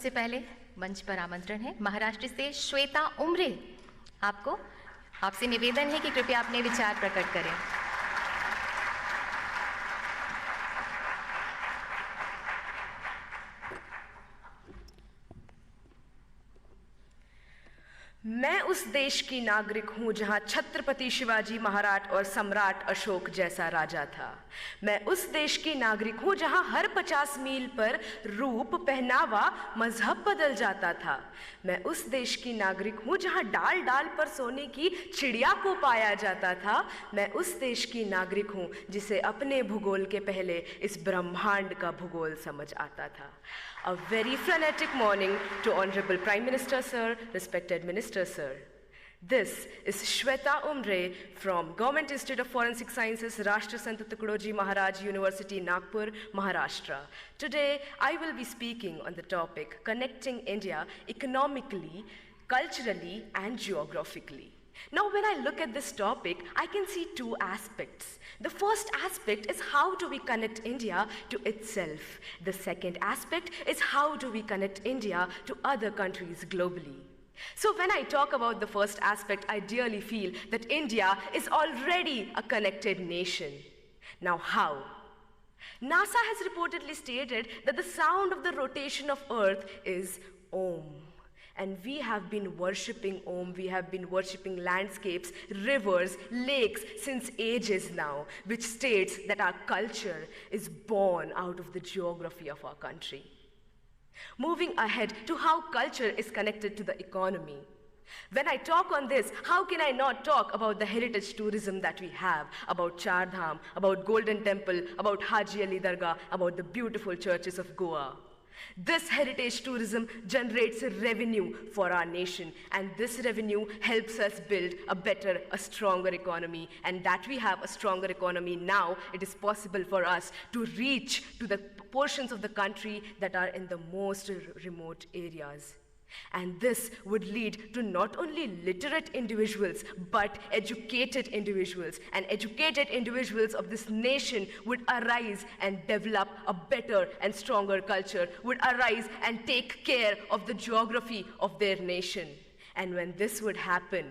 से पहले मंच पर आमंत्रण है महाराष्ट्र से श्वेता उमरे। आपसे निवेदन है कि कृपया अपने विचार प्रकट करें। मैं उस देश की नागरिक हूं जहां छत्रपति शिवाजी महाराज और सम्राट अशोक जैसा राजा था। मैं उस देश की नागरिक हूं जहां हर 50 मील पर रूप, पहनावा, मजहब बदल जाता था। मैं उस देश की नागरिक हूं जहां डाल डाल पर सोने की चिड़िया को पाया जाता था। मैं उस देश की नागरिक हूं जिसे अपने भूगोल के पहले इस ब्रह्मांड का भूगोल समझ आता था। A very frenetic morning to Honorable Prime Minister Sir, respected Minister Sir. This is Shweta Umre from Government Institute of Forensic Sciences, Rashtra Sant Tukadoji Maharaj University, Nagpur, Maharashtra. Today, I will be speaking on the topic connecting India economically, culturally, and geographically. Now, when I look at this topic, I can see two aspects. The first aspect is how do we connect India to itself. The second aspect is how do we connect India to other countries globally. So when I talk about the first aspect, I dearly feel that India is already a connected nation. Now how? NASA has reportedly stated that the sound of the rotation of Earth is Om. And we have been worshipping Om, we have been worshipping landscapes, rivers, lakes since ages now, which states that our culture is born out of the geography of our country. Moving ahead to how culture is connected to the economy. When I talk on this, how can I not talk about the heritage tourism that we have, about Char Dham, about Golden Temple, about Haji Ali Dargah, about the beautiful churches of Goa. This heritage tourism generates revenue for our nation, and this revenue helps us build a better, a stronger economy. And that we have a stronger economy now, it is possible for us to reach to the portions of the country that are in the most remote areas. And this would lead to not only literate individuals, but educated individuals. And educated individuals of this nation would arise and develop a better and stronger culture, would arise and take care of the geography of their nation. And when this would happen,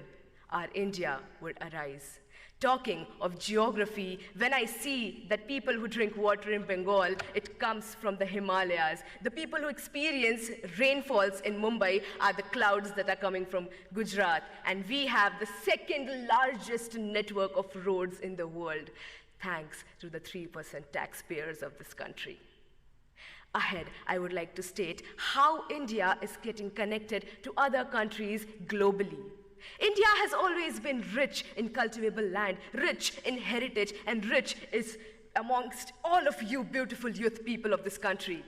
our India would arise. Talking of geography, when I see that people who drink water in Bengal, it comes from the Himalayas. The people who experience rainfalls in Mumbai are the clouds that are coming from Gujarat. And we have the second largest network of roads in the world, thanks to the 3% taxpayers of this country. Ahead, I would like to state how India is getting connected to other countries globally. India has always been rich in cultivable land, rich in heritage, and rich is amongst all of you beautiful youth people of this country.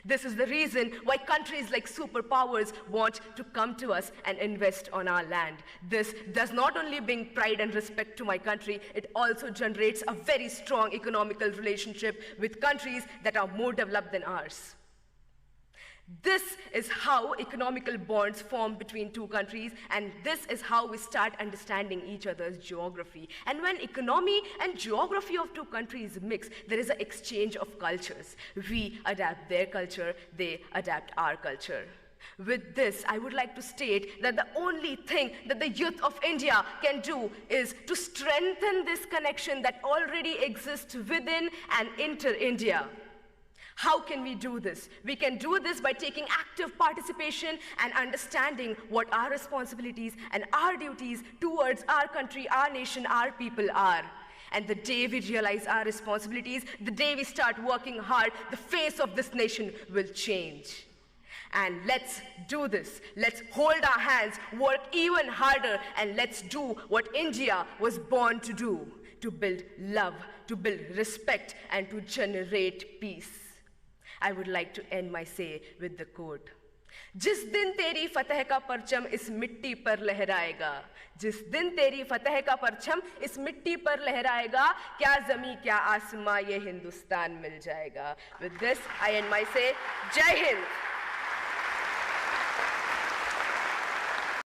This is the reason why countries like superpowers want to come to us and invest on our land. This does not only bring pride and respect to my country, it also generates a very strong economical relationship with countries that are more developed than ours. This is how economical bonds form between two countries, and this is how we start understanding each other's geography. And when economy and geography of two countries mix, there is an exchange of cultures. We adapt their culture, they adapt our culture. With this, I would like to state that the only thing that the youth of India can do is to strengthen this connection that already exists within and inter-India. How can we do this? We can do this by taking active participation and understanding what our responsibilities and our duties towards our country, our nation, our people are. And the day we realize our responsibilities, the day we start working hard, the face of this nation will change. And let's do this. Let's hold our hands, work even harder, and let's do what India was born to do, to build love, to build respect, and to generate peace. I would like to end my say with the quote. जिस दिन तेरी फतह का परचम इस मिट्टी पर लहराएगा, जिस दिन तेरी फतह का परचम इस मिट्टी पर लहराएगा, क्या ज़मीं क्या आसमां ये हिंदुस्तान मिल जाएगा. With this, I end my say. जय हिंद.